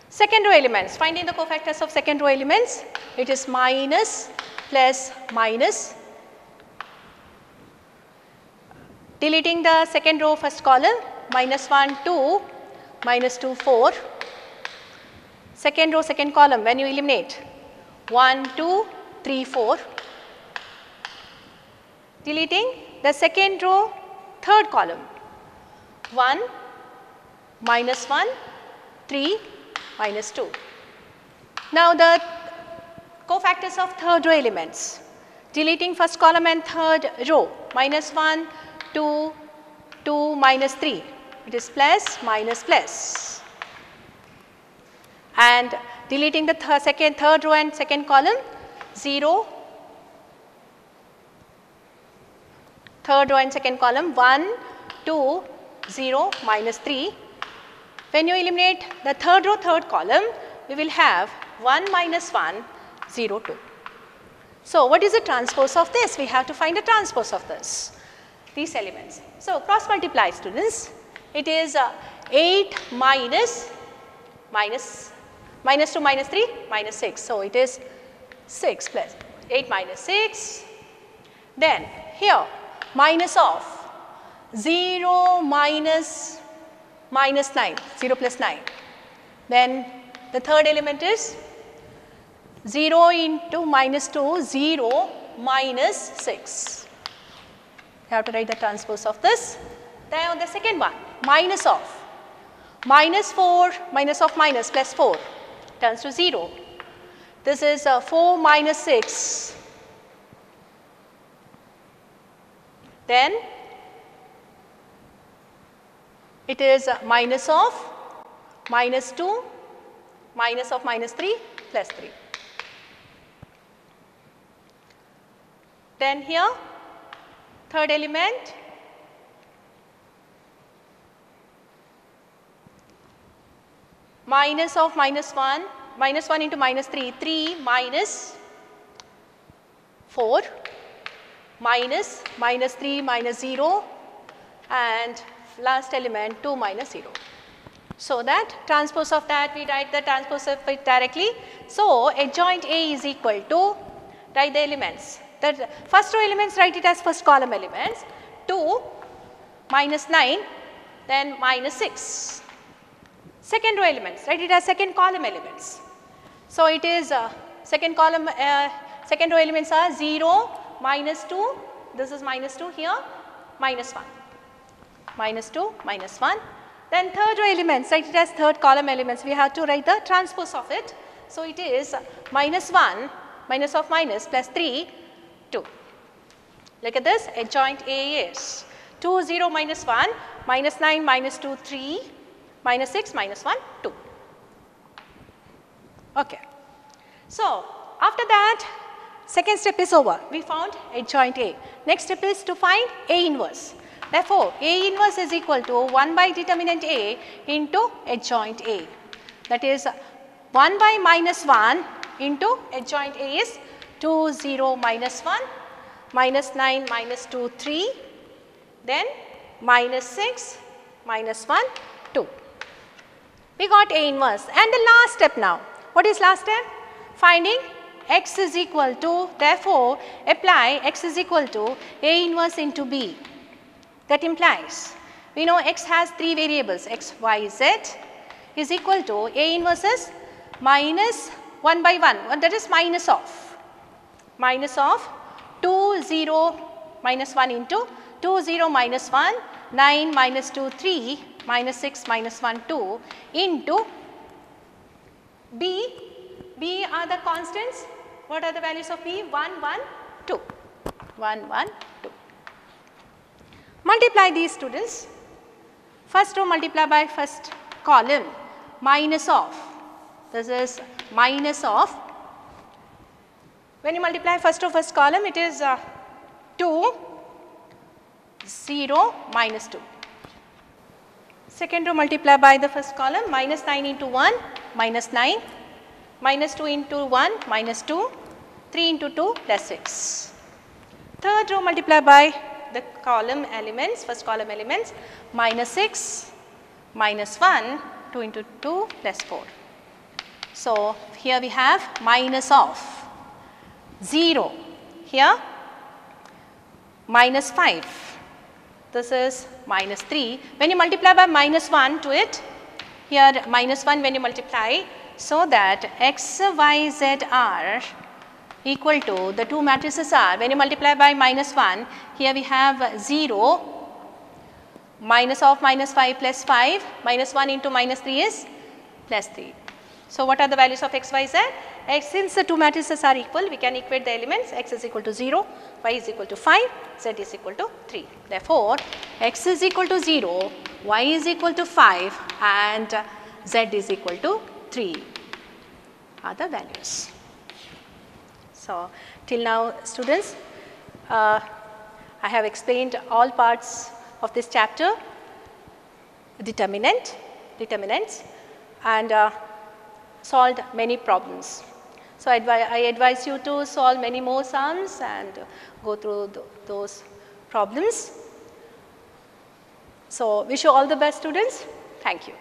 Second row elements, finding the cofactors of second row elements, it is minus, plus, minus. Deleting the second row first column, minus 1, 2, minus 2, 4. Second row second column, when you eliminate, 1, 2, 3, 4. Deleting the second row third column, 1, minus 1, 3, minus 2. Now the cofactors of third row elements, deleting first column and third row, minus 1, 2, 2, minus 3, it is plus, minus, plus. And deleting the third row and second column, 0, third row and second column, 1, 2, 0, minus 3. When you eliminate the third row third column, we will have 1, minus 1, 0, 2. So what is the transpose of this? We have to find the transpose of this, these elements. So cross multiply, students. It is 8 minus 2 minus 3 minus 6. So it is 6 plus 8 minus 6. Then here minus of 0 minus 9, 0 plus 9. Then the third element is 0 into minus 2, 0 minus 6. You have to write the transpose of this. Then on the second one, minus of minus 4, minus of minus, plus 4 turns to 0. This is 4 minus 6. Then it is minus of minus 2, minus of minus 3, plus 3. Then here third element, minus of minus 1, minus 1 into minus 3, 3 minus 4, minus 3 minus 0, and last element 2 minus 0. So that transpose of that, we write the transpose of it directly. So adjoint A is equal to, write the elements. The first row elements, write it as first column elements, 2 minus 9, then minus 6. Second row elements, write it as second column elements. So it is second column, second row elements are 0, minus 2, this is minus 2 here, minus 1, minus 2, minus 1. Then third row elements, write it as third column elements, we have to write the transpose of it. So it is minus 1, minus of minus, plus 3, 2. Look at this, adjoint A is 2, 0, minus 1, minus 9, minus 2, 3, minus 6, minus 1, 2. Okay. So after that, second step is over. We found adjoint A. Next step is to find A inverse. Therefore, A inverse is equal to 1 by determinant A into adjoint A. That is 1 by minus 1 into adjoint A is 2, 0, minus 1, minus 9, minus 2, 3, then minus 6, minus 1, 2. We got A inverse. And the last step now. What is last step? Finding x is equal to, therefore, apply x is equal to A inverse into B. That implies, we know x has 3 variables, x, y, z is equal to A inverse is minus 1 by 1, that is minus of 2, 0, minus 1 into 2, 0, minus 1, 9, minus 2, 3, minus 6, minus 1, 2 into B. B are the constants. What are the values of B? 1, 1, 2. 1, 1, 2. Multiply these, students. First row multiply by first column, minus of, this is minus of, when you multiply first row first column, it is 2, 0, minus 2. Second row multiply by the first column, minus 9 into 1, minus 9, minus 2 into 1, minus 2, 3 into 2, plus 6. Third row multiply by the column elements, first column elements, minus 6, minus 1, 2 into 2, plus 4. So, here we have minus of 0, here minus 5, this is minus 3. When you multiply by minus 1 to it, here minus 1 when you multiply, so that x, y, z are equal to the two matrices are, when you multiply by minus 1, here we have 0, minus of minus 5 plus 5, minus 1 into minus 3 is plus 3. So, what are the values of x, y, z? X, since the two matrices are equal, we can equate the elements, x is equal to 0, y is equal to 5, z is equal to 3. Therefore, x is equal to 0, y is equal to 5 and z is equal to 3 are the values. So, till now students, I have explained all parts of this chapter, determinants, and solved many problems. So, I advise you to solve many more sums and go through those problems. So, wish you all the best students. Thank you.